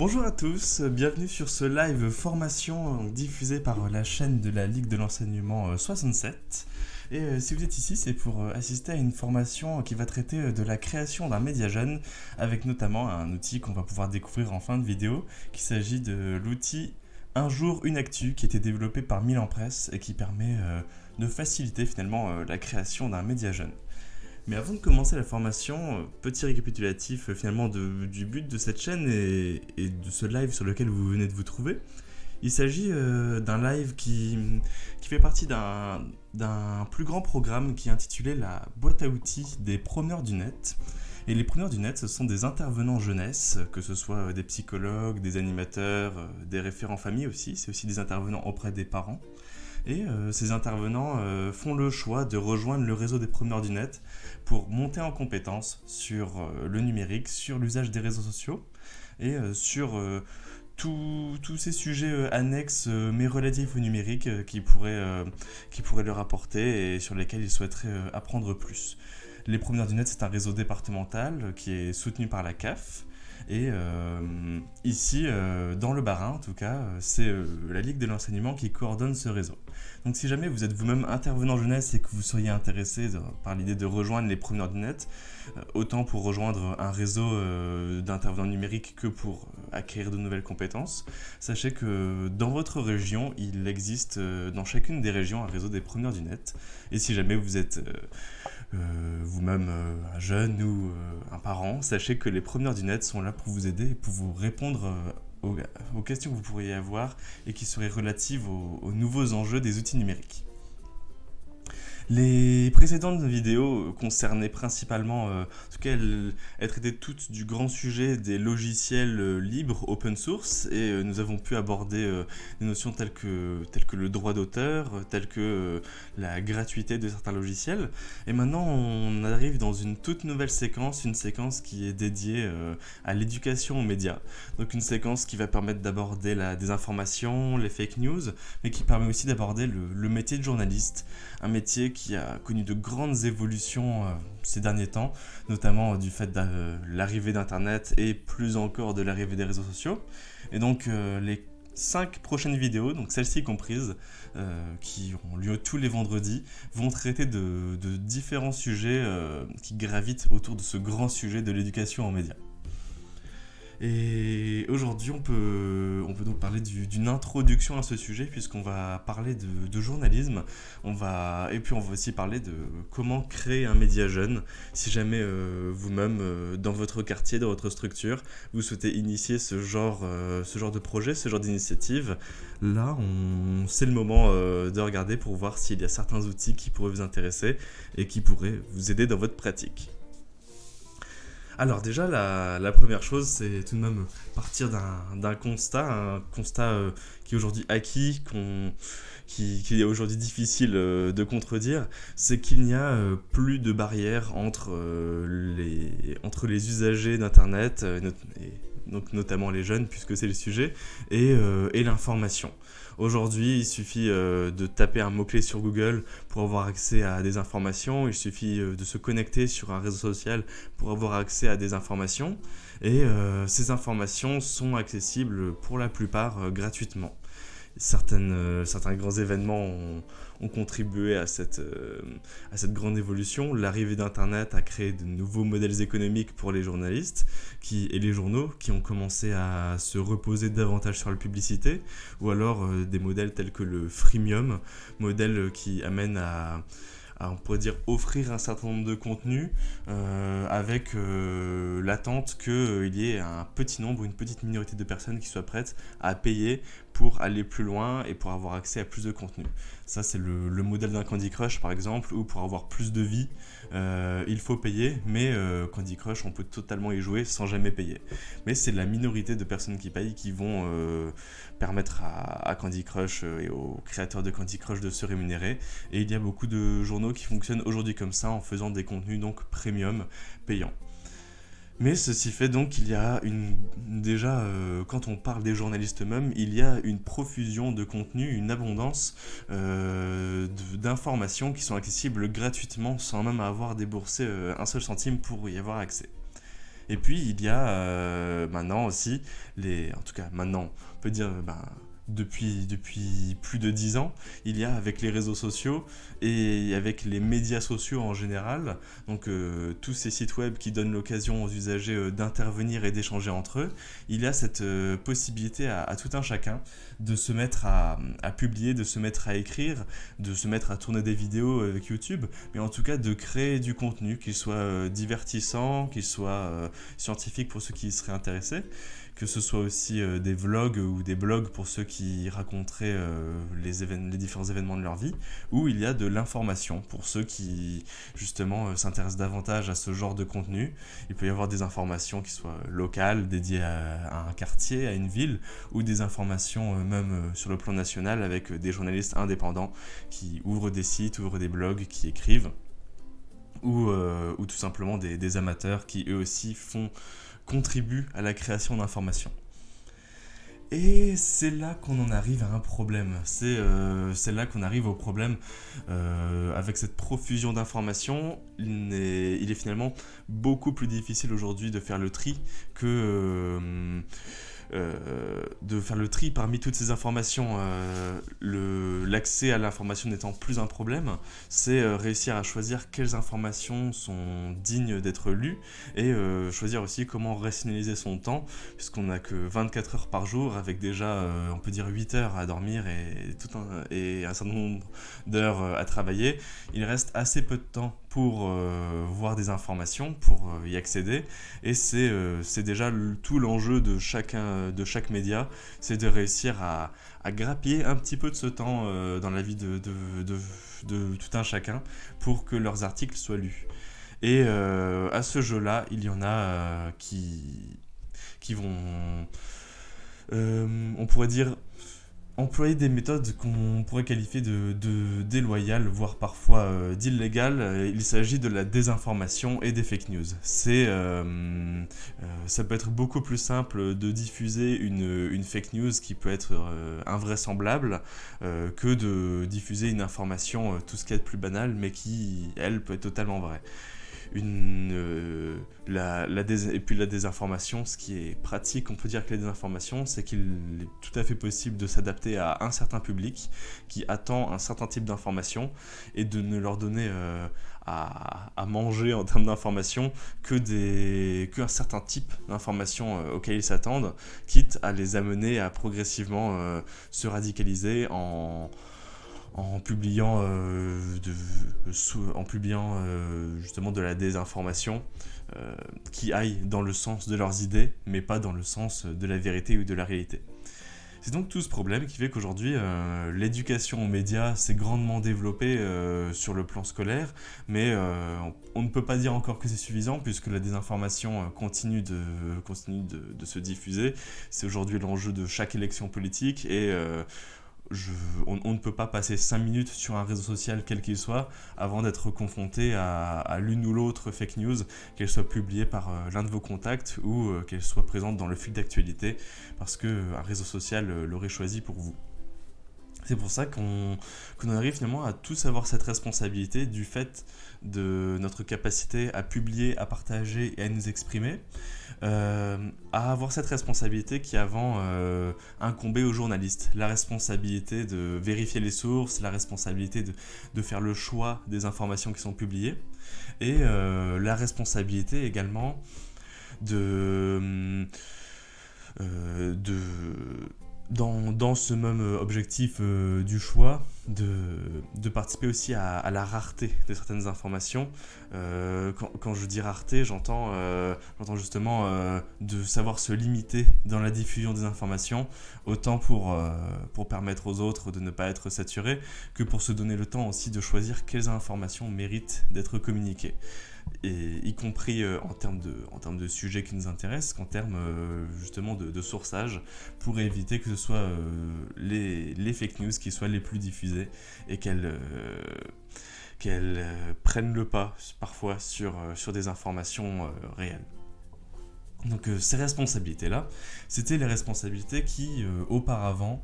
Bonjour à tous, bienvenue sur ce live formation diffusé par la chaîne de la Ligue de l'enseignement 67. Et si vous êtes ici, c'est pour assister à une formation qui va traiter de la création d'un média jeune, avec notamment un outil qu'on va pouvoir découvrir en fin de vidéo, qui s'agit de l'outil Un jour une actu, qui a été développé par Milan Press et qui permet de faciliter finalement la création d'un média jeune. Mais avant de commencer la formation, petit récapitulatif finalement du but de cette chaîne et de ce live sur lequel vous venez de vous trouver. Il s'agit d'un live qui fait partie d'un plus grand programme qui est intitulé la boîte à outils des preneurs du net. Et les preneurs du net, ce sont des intervenants jeunesse, que ce soit des psychologues, des animateurs, des référents famille aussi, c'est aussi des intervenants auprès des parents. Et ces intervenants font le choix de rejoindre le réseau des preneurs du net pour monter en compétences sur le numérique, sur l'usage des réseaux sociaux et sur tous ces sujets annexes mais relatifs au numérique qui pourraient leur apporter et sur lesquels ils souhaiteraient apprendre plus. Les preneurs du net, c'est un réseau départemental qui est soutenu par la CAF. Et ici, dans le Bas-Rhin en tout cas, c'est la Ligue de l'enseignement qui coordonne ce réseau. Donc si jamais vous êtes vous-même intervenant jeunesse et que vous seriez intéressé par l'idée de rejoindre les preneurs du net, autant pour rejoindre un réseau d'intervenants numériques que pour acquérir de nouvelles compétences, sachez que dans votre région, il existe dans chacune des régions un réseau des preneurs du net. Et si jamais vous êtes vous-même un jeune ou un parent, sachez que les preneurs du net sont là pour vous aider et pour vous répondre aux questions que vous pourriez avoir et qui seraient relatives aux nouveaux enjeux des outils numériques. Les précédentes vidéos concernaient principalement, en tout cas elles traitaient toutes du grand sujet des logiciels libres, open source, et nous avons pu aborder des notions telles que le droit d'auteur, telles que la gratuité de certains logiciels. Et maintenant on arrive dans une toute nouvelle séquence, une séquence qui est dédiée à l'éducation aux médias. Donc une séquence qui va permettre d'aborder la désinformation, les fake news, mais qui permet aussi d'aborder le métier de journaliste, un métier qui a connu de grandes évolutions ces derniers temps, notamment du fait de l'arrivée d'Internet et plus encore de l'arrivée des réseaux sociaux. Et donc les 5 prochaines vidéos, donc celles-ci comprises, qui ont lieu tous les vendredis, vont traiter de différents sujets qui gravitent autour de ce grand sujet de l'éducation en médias. Et aujourd'hui, on peut donc parler d'une introduction à ce sujet, puisqu'on va parler de journalisme, et puis on va aussi parler de comment créer un média jeune. Si jamais vous-même, dans votre quartier, dans votre structure, vous souhaitez initier ce genre de projet, ce genre d'initiative, là, c'est le moment de regarder pour voir s'il y a certains outils qui pourraient vous intéresser et qui pourraient vous aider dans votre pratique. Alors déjà, la première chose, c'est tout de même partir d'un constat, qui est aujourd'hui acquis, qui est aujourd'hui difficile de contredire, c'est qu'il n'y a plus de barrière entre les usagers d'Internet, donc notamment les jeunes, puisque c'est le sujet, et l'information. Aujourd'hui, il suffit de taper un mot-clé sur Google pour avoir accès à des informations. Il suffit de se connecter sur un réseau social pour avoir accès à des informations. Et ces informations sont accessibles pour la plupart gratuitement. Certains grands événements ont contribué à cette grande évolution. L'arrivée d'Internet a créé de nouveaux modèles économiques pour les journalistes et les journaux qui ont commencé à se reposer davantage sur la publicité, ou alors des modèles tels que le freemium, modèle qui amène à on pourrait dire offrir un certain nombre de contenus avec l'attente qu'il y ait un petit nombre, une petite minorité de personnes qui soient prêtes à payer pour aller plus loin et pour avoir accès à plus de contenu. Ça, c'est le modèle d'un Candy Crush par exemple, où pour avoir plus de vie, il faut payer, mais Candy Crush, on peut totalement y jouer sans jamais payer. Mais c'est la minorité de personnes qui payent qui vont permettre à Candy Crush et aux créateurs de Candy Crush de se rémunérer. Et il y a beaucoup de journaux qui fonctionnent aujourd'hui comme ça, en faisant des contenus donc premium, payants. Mais ceci fait donc qu'il y a quand on parle des journalistes eux-mêmes, il y a une profusion de contenus, une abondance d'informations qui sont accessibles gratuitement sans même avoir déboursé un seul centime pour y avoir accès. Et puis il y a maintenant aussi, en tout cas maintenant, on peut dire depuis plus de 10 ans, il y a avec les réseaux sociaux et avec les médias sociaux en général, donc tous ces sites web qui donnent l'occasion aux usagers d'intervenir et d'échanger entre eux, il y a cette possibilité à tout un chacun de se mettre à publier, de se mettre à écrire, de se mettre à tourner des vidéos avec YouTube, mais en tout cas de créer du contenu, qu'il soit divertissant, qu'il soit scientifique pour ceux qui y seraient intéressés, que ce soit aussi des vlogs ou des blogs pour ceux qui raconteraient les différents événements de leur vie, ou il y a de l'information pour ceux qui justement s'intéressent davantage à ce genre de contenu. Il peut y avoir des informations qui soient locales, dédiées à un quartier, à une ville, ou des informations même sur le plan national avec des journalistes indépendants qui ouvrent des sites, ouvrent des blogs, qui écrivent, ou tout simplement des amateurs qui eux aussi contribuent à la création d'informations. Et c'est là qu'on en arrive à un problème. C'est là qu'on arrive au problème avec cette profusion d'informations. Il est finalement beaucoup plus difficile aujourd'hui de faire le tri de faire le tri parmi toutes ces informations. L'accès à l'information n'étant plus un problème, c'est réussir à choisir quelles informations sont dignes d'être lues et choisir aussi comment rationaliser son temps, puisqu'on n'a que 24 heures par jour avec déjà, on peut dire 8 heures à dormir et un certain nombre d'heures à travailler. Il reste assez peu de temps pour voir des informations, pour y accéder, et c'est déjà tout l'enjeu de chaque média, c'est de réussir à grappiller un petit peu de ce temps dans la vie de tout un chacun pour que leurs articles soient lus. Et à ce jeu-là, il y en a qui vont, on pourrait dire, employer des méthodes qu'on pourrait qualifier de déloyales, voire parfois d'illégales. Il s'agit de la désinformation et des fake news. Ça peut être beaucoup plus simple de diffuser une fake news qui peut être invraisemblable que de diffuser une information tout ce qu'il y a de plus banal, mais qui, elle, peut être totalement vraie. Et puis la désinformation, ce qui est pratique, on peut dire que la désinformation, c'est qu'il est tout à fait possible de s'adapter à un certain public qui attend un certain type d'information et de ne leur donner à manger en termes d'information qu'un certain type d'information auquel ils s'attendent, quitte à les amener à progressivement se radicaliser en publiant justement de la désinformation qui aille dans le sens de leurs idées, mais pas dans le sens de la vérité ou de la réalité. C'est donc tout ce problème qui fait qu'aujourd'hui, l'éducation aux médias s'est grandement développée sur le plan scolaire, mais on ne peut pas dire encore que c'est suffisant, puisque la désinformation continue de se diffuser. C'est aujourd'hui l'enjeu de chaque élection politique, et on ne peut pas passer 5 minutes sur un réseau social quel qu'il soit avant d'être confronté à l'une ou l'autre fake news, qu'elle soit publiée par l'un de vos contacts ou qu'elle soit présente dans le fil d'actualité parce qu'un réseau social l'aurait choisi pour vous. C'est pour ça qu'on arrive finalement à tous avoir cette responsabilité du fait de notre capacité à publier, à partager et à nous exprimer, à avoir cette responsabilité qui avant incombait aux journalistes. La responsabilité de vérifier les sources, la responsabilité de faire le choix des informations qui sont publiées, et la responsabilité également dans ce même objectif du choix, de participer aussi à la rareté de certaines informations. Quand je dis rareté, j'entends justement de savoir se limiter dans la diffusion des informations, autant pour permettre aux autres de ne pas être saturés, que pour se donner le temps aussi de choisir quelles informations méritent d'être communiquées. Et y compris en termes de sujets qui nous intéressent, qu'en termes justement de sourçage, pour éviter que ce soit les fake news qui soient les plus diffusées et qu'elles prennent le pas parfois sur des informations réelles. Donc ces responsabilités-là, c'était les responsabilités qui, auparavant,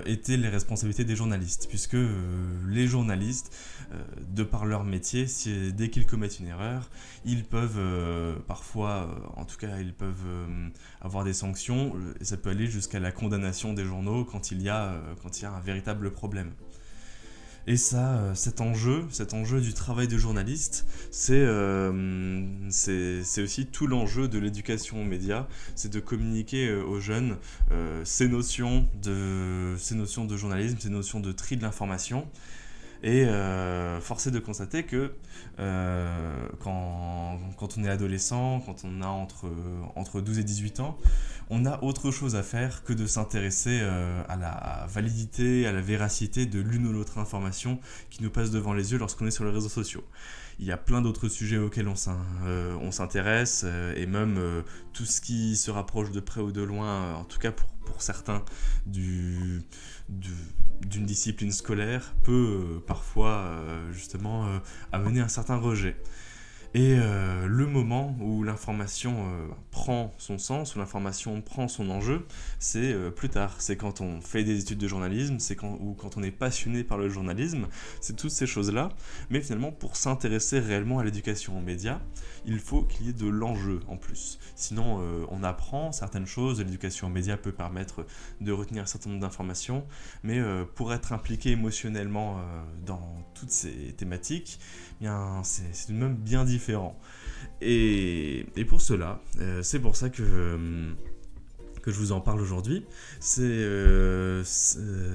étaient les responsabilités des journalistes, puisque les journalistes, de par leur métier, dès qu'ils commettent une erreur, ils peuvent parfois, en tout cas, ils peuvent avoir des sanctions, et ça peut aller jusqu'à la condamnation des journaux quand il y a un véritable problème. Et ça, cet enjeu du travail de journaliste, c'est aussi tout l'enjeu de l'éducation aux médias, c'est de communiquer aux jeunes ces notions de journalisme, ces notions de tri de l'information. Et force est de constater que quand on est adolescent, quand on a entre 12 et 18 ans, on a autre chose à faire que de s'intéresser à la validité, à la véracité de l'une ou l'autre information qui nous passe devant les yeux lorsqu'on est sur les réseaux sociaux. Il y a plein d'autres sujets auxquels on s'intéresse, et même tout ce qui se rapproche de près ou de loin, en tout cas pour certains, d'une discipline scolaire, peut parfois justement amener un certain rejet. Et le moment où l'information prend son sens, où l'information prend son enjeu, c'est plus tard. C'est quand on fait des études de journalisme, ou quand on est passionné par le journalisme, c'est toutes ces choses-là. Mais finalement, pour s'intéresser réellement à l'éducation aux médias, il faut qu'il y ait de l'enjeu en plus. Sinon, on apprend certaines choses, l'éducation aux médias peut permettre de retenir un certain nombre d'informations, mais pour être impliqué émotionnellement dans toutes ces thématiques, bien, c'est tout de même bien différent. Et pour cela, c'est pour ça que je vous en parle aujourd'hui, je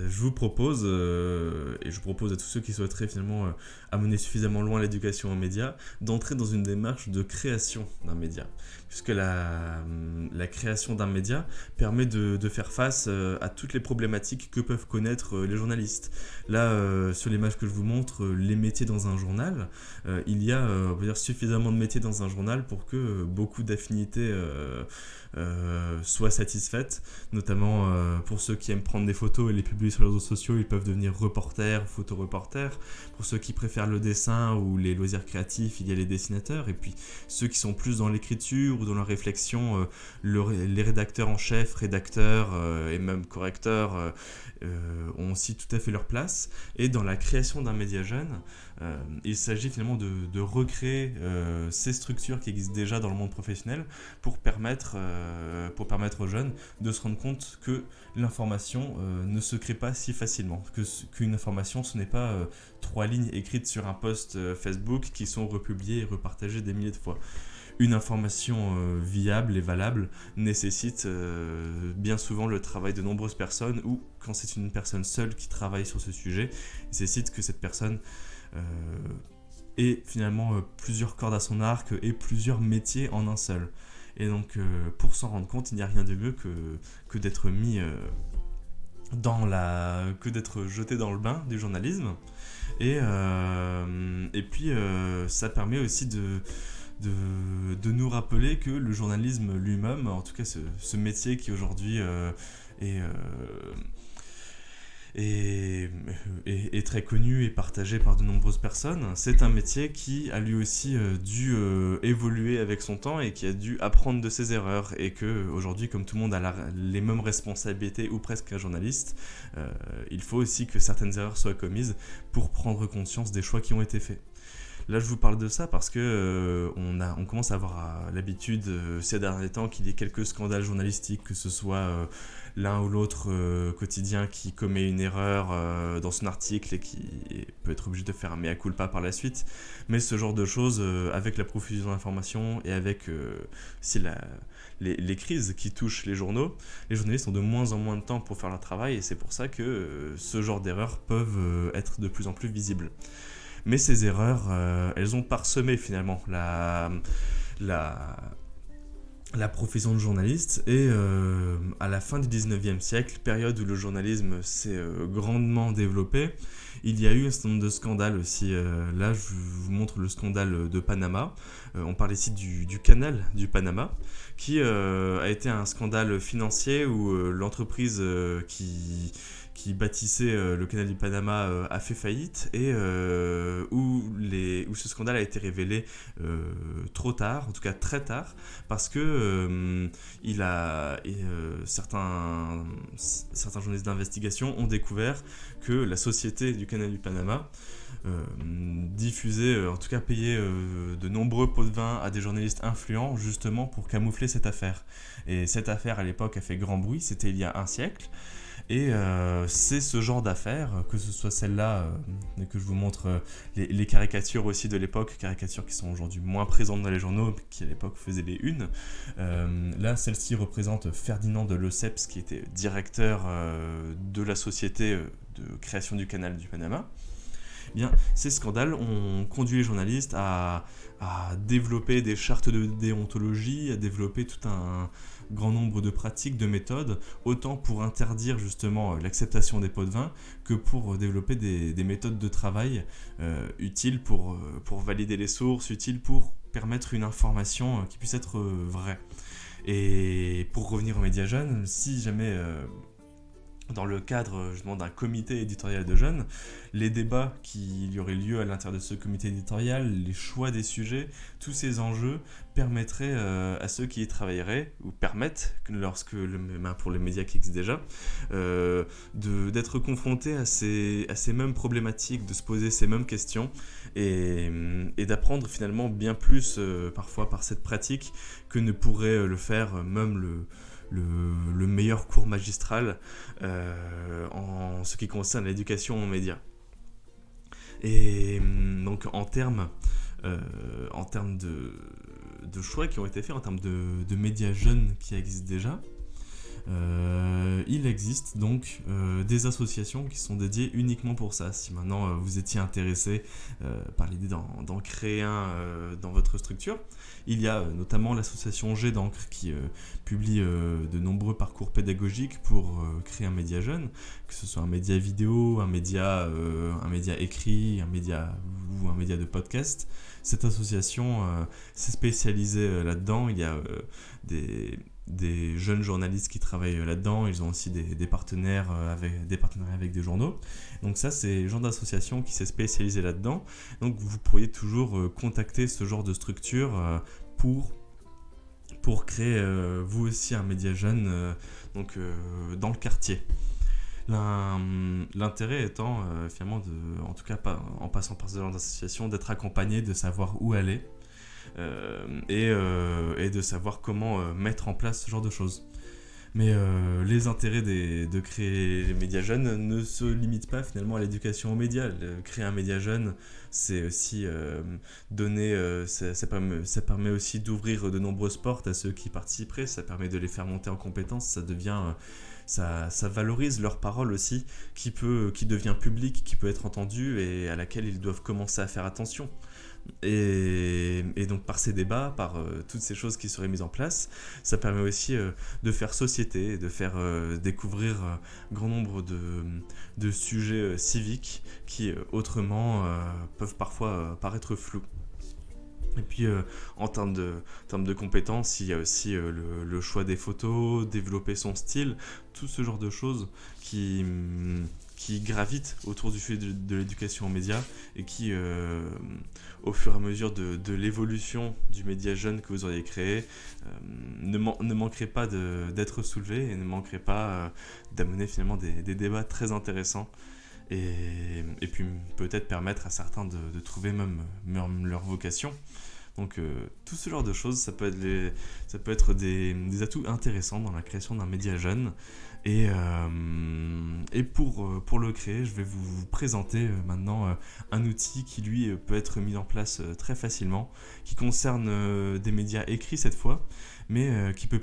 vous propose, et je propose à tous ceux qui souhaiteraient finalement amener suffisamment loin l'éducation aux médias, d'entrer dans une démarche de création d'un média. Puisque la création d'un média permet de faire face à toutes les problématiques que peuvent connaître les journalistes. Là, sur l'image que je vous montre, les métiers dans un journal, il y a on va dire, suffisamment de métiers dans un journal pour que beaucoup d'affinités soient satisfaites, notamment pour ceux qui aiment prendre des photos et les publier sur les réseaux sociaux, ils peuvent devenir reporters, photoreporters. Pour ceux qui préfèrent le dessin ou les loisirs créatifs, il y a les dessinateurs, et puis ceux qui sont plus dans l'écriture ou dans la réflexion, les rédacteurs en chef, rédacteurs et même correcteurs ont aussi tout à fait leur place. Et dans la création d'un média jeune, il s'agit finalement de recréer ces structures qui existent déjà dans le monde professionnel pour permettre aux jeunes de se rendre compte que l'information ne se crée pas si facilement, qu'une information ce n'est pas 3 lignes écrites sur un post Facebook qui sont republiées et repartagées des milliers de fois. Une information viable et valable nécessite bien souvent le travail de nombreuses personnes, ou quand c'est une personne seule qui travaille sur ce sujet, il nécessite que cette personne ait finalement plusieurs cordes à son arc et plusieurs métiers en un seul. Et donc pour s'en rendre compte, il n'y a rien de mieux que d'être mis que d'être jeté dans le bain du journalisme. Et puis ça permet aussi de nous rappeler que le journalisme lui-même, en tout cas ce métier qui aujourd'hui est très connu et partagé par de nombreuses personnes, c'est un métier qui a lui aussi dû évoluer avec son temps et qui a dû apprendre de ses erreurs, et que aujourd'hui, comme tout le monde a les mêmes responsabilités ou presque qu'un journaliste, il faut aussi que certaines erreurs soient commises pour prendre conscience des choix qui ont été faits. Là, je vous parle de ça parce que on commence à avoir l'habitude ces derniers temps qu'il y ait quelques scandales journalistiques, que ce soit l'un ou l'autre quotidien qui commet une erreur dans son article et qui peut être obligé de faire un mea culpa par la suite. Mais ce genre de choses, avec la profusion d'informations et avec aussi les crises qui touchent les journaux, les journalistes ont de moins en moins de temps pour faire leur travail, et c'est pour ça que ce genre d'erreurs peuvent être de plus en plus visibles. Mais ces erreurs, elles ont parsemé finalement la profession de journaliste, et à la fin du 19e siècle, période où le journalisme s'est grandement développé, il y a eu un certain nombre de scandales aussi. Là, je vous montre le scandale de Panama. On parle ici du canal du Panama, qui a été un scandale financier où l'entreprise qui bâtissait le canal du Panama a fait faillite et où ce scandale a été révélé trop tard, en tout cas très tard, parce que certains journalistes d'investigation ont découvert que la société du canal du Panama diffusait, en tout cas payait de nombreux pots de vin à des journalistes influents justement pour camoufler cette affaire. Et cette affaire à l'époque a fait grand bruit, c'était il y a un siècle. Et c'est ce genre d'affaires, que ce soit celle-là, que je vous montre les caricatures aussi de l'époque, caricatures qui sont aujourd'hui moins présentes dans les journaux, qui à l'époque faisaient les unes. Là, celle-ci représente Ferdinand de Lesseps, qui était directeur de la société de création du canal du Panama. Eh bien, ces scandales ont conduit les journalistes à développer des chartes de déontologie, à développer tout un grand nombre de pratiques, de méthodes, autant pour interdire justement l'acceptation des pots de vin que pour développer des méthodes de travail utiles pour valider les sources, utiles pour permettre une information qui puisse être vraie. Et pour revenir aux médias jeunes, si jamais dans le cadre justement d'un comité éditorial de jeunes, les débats qui y auraient lieu à l'intérieur de ce comité éditorial, les choix des sujets, tous ces enjeux permettraient à ceux qui y travailleraient, ou permettent, pour les médias qui existent déjà, d'être confrontés à ces mêmes problématiques, de se poser ces mêmes questions, et d'apprendre finalement bien plus parfois par cette pratique que ne pourrait le faire même le meilleur cours magistral en ce qui concerne l'éducation aux médias. Et donc en termes de choix qui ont été faits, en termes de médias jeunes qui existent déjà, il existe donc des associations qui sont dédiées uniquement pour ça. Si maintenant vous étiez intéressé par l'idée d'en créer un dans votre structure, il y a notamment l'association Jet d'encre qui publie de nombreux parcours pédagogiques pour créer un média jeune, que ce soit un média vidéo, un média écrit, un média de podcast. Cette association s'est spécialisée là-dedans. Il y a des jeunes journalistes qui travaillent là-dedans. Ils ont aussi des partenaires avec des journaux. Donc ça, c'est le genre d'association qui s'est spécialisée là-dedans. Donc vous pourriez toujours contacter ce genre de structure pour créer vous aussi un média jeune dans le quartier. L'intérêt étant finalement, en tout cas en passant par ce genre d'association, d'être accompagné, de savoir où aller. Et de savoir comment mettre en place ce genre de choses. Mais les intérêts de créer les médias jeunes ne se limitent pas finalement à l'éducation aux médias. Créer un média jeune, c'est aussi ça permet aussi d'ouvrir de nombreuses portes à ceux qui participeraient, ça permet de les faire monter en compétences, ça valorise leur parole aussi, qui devient publique, qui peut être entendue et à laquelle ils doivent commencer à faire attention. Et donc par ces débats, par toutes ces choses qui seraient mises en place, ça permet aussi de faire société, de faire découvrir un grand nombre de sujets civiques qui autrement peuvent parfois paraître flous. Et puis en termes de compétences, il y a aussi le choix des photos, développer son style, tout ce genre de choses qui gravitent autour du sujet de l'éducation aux médias et qui, au fur et à mesure de l'évolution du média jeune que vous auriez créé, ne manquerait pas d'être soulevé et ne manquerait pas d'amener finalement des débats très intéressants et puis peut-être permettre à certains de trouver même leur vocation. Donc tout ce genre de choses, ça peut être des atouts intéressants dans la création d'un média jeune. Et pour le créer, je vais vous présenter maintenant un outil qui lui peut être mis en place très facilement, qui concerne des médias écrits cette fois, mais qui peut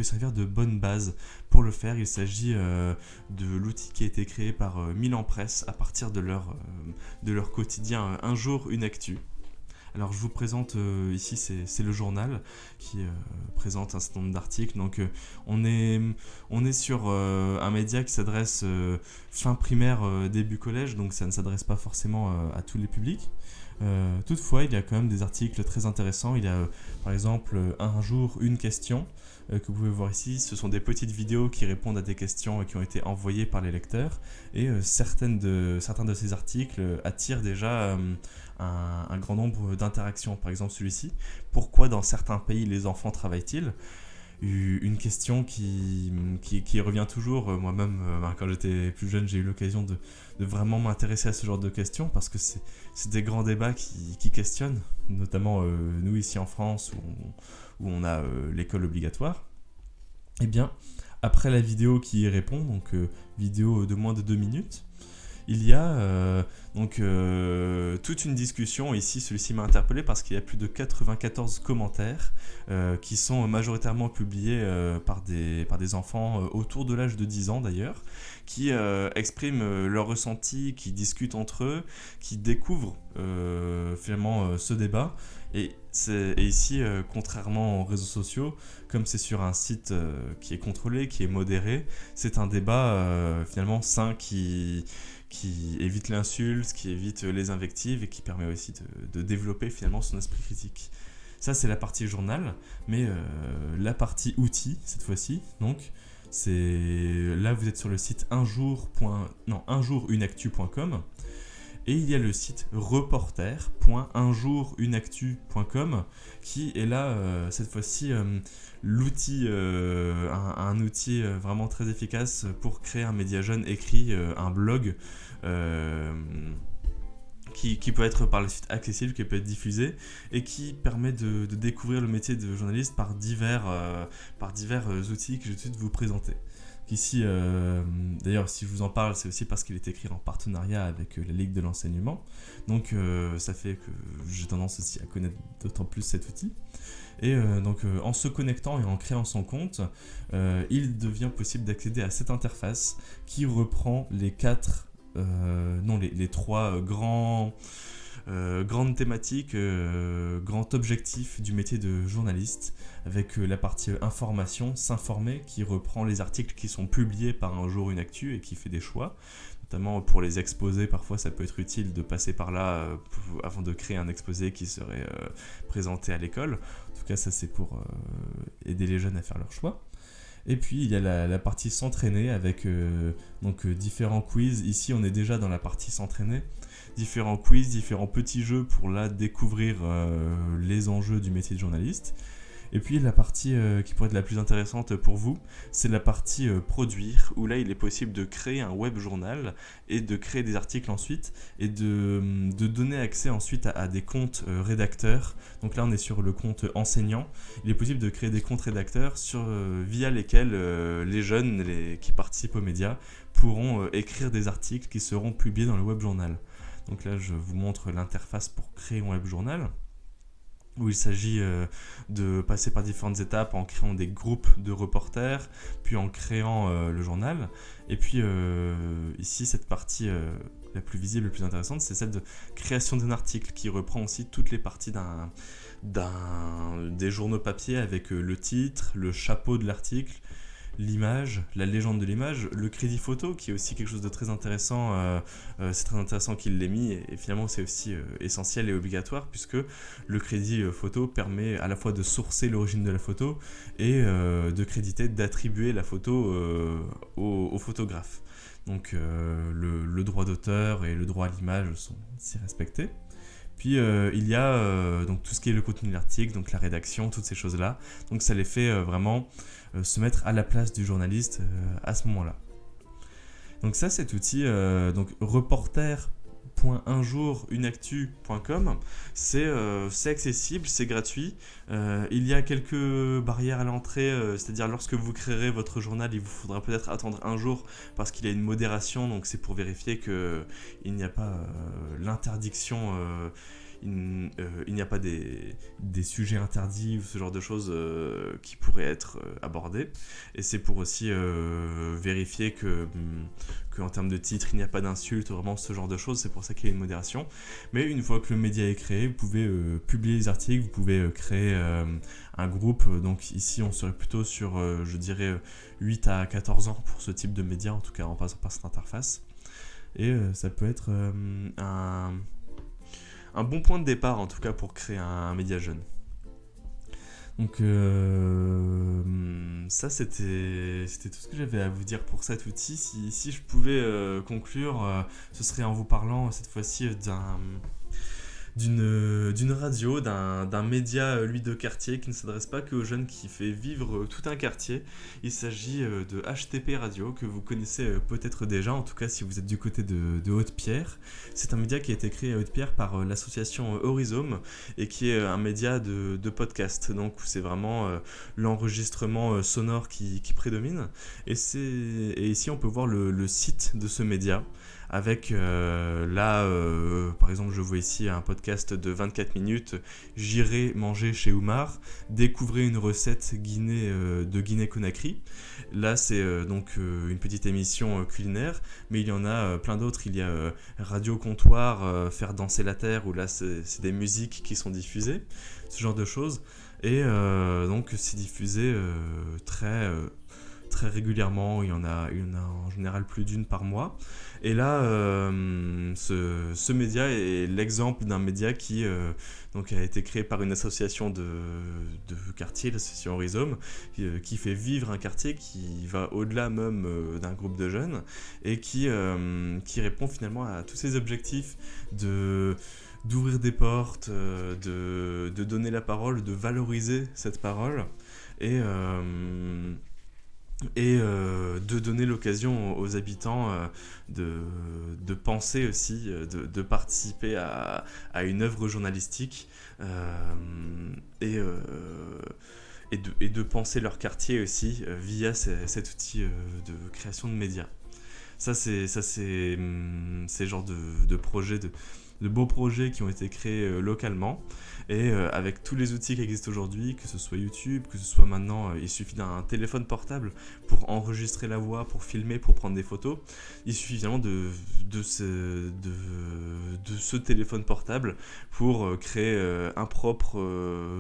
servir de bonne base. Pour le faire, il s'agit de l'outil qui a été créé par Milan Presse à partir de leur quotidien Un jour, une actu. Alors je vous présente ici, c'est le journal qui présente un certain nombre d'articles. Donc on est sur un média qui s'adresse fin primaire, début collège, donc ça ne s'adresse pas forcément à tous les publics. Toutefois, il y a quand même des articles très intéressants. Il y a par exemple un jour une question que vous pouvez voir ici. Ce sont des petites vidéos qui répondent à des questions qui ont été envoyées par les lecteurs. Et certains de ces articles attirent déjà un grand nombre d'interactions. Par exemple celui-ci. Pourquoi dans certains pays les enfants travaillent-ils ? Une question qui revient toujours. Moi-même, quand j'étais plus jeune, j'ai eu l'occasion de vraiment m'intéresser à ce genre de questions parce que c'est des grands débats qui questionnent, notamment nous ici en France où on a l'école obligatoire. Eh bien, après la vidéo qui y répond, donc vidéo de moins de 2 minutes, il y a toute une discussion. Ici, celui-ci m'a interpellé parce qu'il y a plus de 94 commentaires qui sont majoritairement publiés par des enfants autour de l'âge de 10 ans d'ailleurs, qui expriment leurs ressentis, qui discutent entre eux, qui découvrent finalement ce débat. Et ici, contrairement aux réseaux sociaux, comme c'est sur un site qui est contrôlé, qui est modéré, c'est un débat finalement sain qui évite l'insulte, qui évite les invectives et qui permet aussi de développer finalement son esprit critique. Ça, c'est la partie journal, mais la partie outils, cette fois-ci, donc, là, vous êtes sur le site unjourunactu.com et il y a le site reporter.unjourunactu.com qui est là, cette fois-ci, l'outil, un outil vraiment très efficace pour créer un média jeune écrit, un blog qui peut être par la suite accessible, qui peut être diffusé et qui permet de découvrir le métier de journaliste par divers outils que je vais tout de suite vous présenter. Ici, d'ailleurs, si je vous en parle, c'est aussi parce qu'il est écrit en partenariat avec la Ligue de l'enseignement. Donc, ça fait que j'ai tendance aussi à connaître d'autant plus cet outil. Et en se connectant et en créant son compte, il devient possible d'accéder à cette interface qui reprend les trois grandes thématiques, grands objectifs du métier de journaliste, avec la partie information, s'informer, qui reprend les articles qui sont publiés par Un Jour Une Actu et qui fait des choix. Notamment pour les exposés, parfois ça peut être utile de passer par là avant de créer un exposé qui serait présenté à l'école. En tout cas, ça c'est pour aider les jeunes à faire leur choix. Et puis il y a la partie s'entraîner avec différents quiz. Ici on est déjà dans la partie s'entraîner. Différents quiz, différents petits jeux pour là découvrir les enjeux du métier de journaliste. Et puis la partie qui pourrait être la plus intéressante pour vous, c'est la partie produire, où là il est possible de créer un web journal et de créer des articles ensuite et de donner accès ensuite à des comptes rédacteurs. Donc là on est sur le compte enseignant. Il est possible de créer des comptes rédacteurs via lesquels les jeunes qui participent aux médias pourront écrire des articles qui seront publiés dans le web journal. Donc là je vous montre l'interface pour créer un web journal, où il s'agit de passer par différentes étapes en créant des groupes de reporters, puis en créant le journal. Et puis ici, cette partie la plus visible, la plus intéressante, c'est celle de création d'un article qui reprend aussi toutes les parties des journaux papier avec le titre, le chapeau de l'article, l'image, la légende de l'image, le crédit photo qui est aussi quelque chose de très intéressant, c'est très intéressant qu'il l'ait mis et finalement c'est aussi essentiel et obligatoire puisque le crédit photo permet à la fois de sourcer l'origine de la photo et de créditer, d'attribuer la photo au photographe. Donc le droit d'auteur et le droit à l'image sont ici respectés. Puis il y a donc tout ce qui est le contenu de l'article, donc la rédaction, toutes ces choses-là. Donc ça les fait vraiment se mettre à la place du journaliste à ce moment-là. Donc ça, cet outil, donc reporter.unjourunactu.com, c'est accessible, c'est gratuit. Il y a quelques barrières à l'entrée, c'est-à-dire lorsque vous créerez votre journal, il vous faudra peut-être attendre un jour parce qu'il y a une modération, donc c'est pour vérifier qu'il n'y a pas l'interdiction. Il n'y a pas des sujets interdits ou ce genre de choses qui pourraient être abordés. Et c'est pour aussi vérifier qu'en termes de titre, il n'y a pas d'insultes, vraiment ce genre de choses. C'est pour ça qu'il y a une modération. Mais une fois que le média est créé, vous pouvez publier les articles, vous pouvez créer un groupe. Donc ici, on serait plutôt sur, je dirais, 8 à 14 ans pour ce type de média, en tout cas en passant par cette interface. Et ça peut être un bon point de départ en tout cas pour créer un média jeune. Donc ça c'était tout ce que j'avais à vous dire pour cet outil. Si je pouvais conclure, ce serait en vous parlant cette fois-ci d'une radio, d'un média, lui, de quartier, qui ne s'adresse pas qu'aux jeunes, qui fait vivre tout un quartier. Il s'agit de HTP Radio, que vous connaissez peut-être déjà, en tout cas si vous êtes du côté de Haute-Pierre. C'est un média qui a été créé à Haute-Pierre par l'association Horizome, et qui est un média de podcast, donc c'est vraiment l'enregistrement sonore qui prédomine. Et ici on peut voir le site de ce média, avec par exemple, je vois ici un podcast de 24 minutes, J'irai manger chez Oumar, découvrez une recette de Guinée-Conakry. Là, c'est donc une petite émission culinaire, mais il y en a plein d'autres. Il y a Radio Comptoir, Faire danser la terre, où là, c'est des musiques qui sont diffusées, ce genre de choses. Et donc, c'est diffusé très régulièrement. Il y en a en général plus d'une par mois. Et là, ce média est l'exemple d'un média qui donc a été créé par une association de quartier, l'association Horizome, qui fait vivre un quartier, qui va au-delà même d'un groupe de jeunes, et qui répond finalement à tous ces objectifs d'ouvrir des portes, de donner la parole, de valoriser cette parole, et de donner l'occasion aux habitants de penser aussi, de participer à une œuvre journalistique, et de penser leur quartier aussi via cet outil de création de médias. Ça c'est ces genres de projets, de beaux projets qui ont été créés localement, et avec tous les outils qui existent aujourd'hui, que ce soit YouTube, que ce soit maintenant, il suffit d'un téléphone portable pour enregistrer la voix, pour filmer, pour prendre des photos. Il suffit finalement de ce téléphone portable pour créer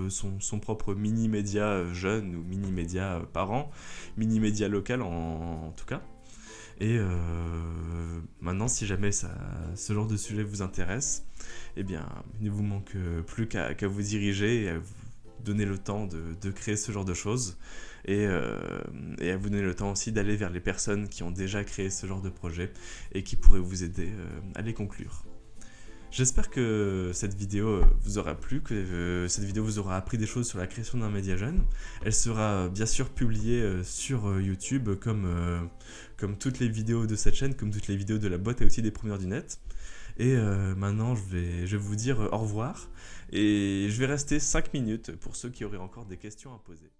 son propre mini-média jeune, ou mini-média parent, mini-média local en tout cas. Et maintenant, si jamais ce genre de sujet vous intéresse, eh bien, il ne vous manque plus qu'à vous diriger et à vous donner le temps de créer ce genre de choses, et à vous donner le temps aussi d'aller vers les personnes qui ont déjà créé ce genre de projet et qui pourraient vous aider à les conclure. J'espère que cette vidéo vous aura plu, que cette vidéo vous aura appris des choses sur la création d'un média jeune. Elle sera bien sûr publiée sur YouTube, comme toutes les vidéos de cette chaîne, comme toutes les vidéos de la boîte à outils des Promeneurs du Net. Et maintenant, je vais vous dire au revoir, et je vais rester 5 minutes pour ceux qui auraient encore des questions à poser.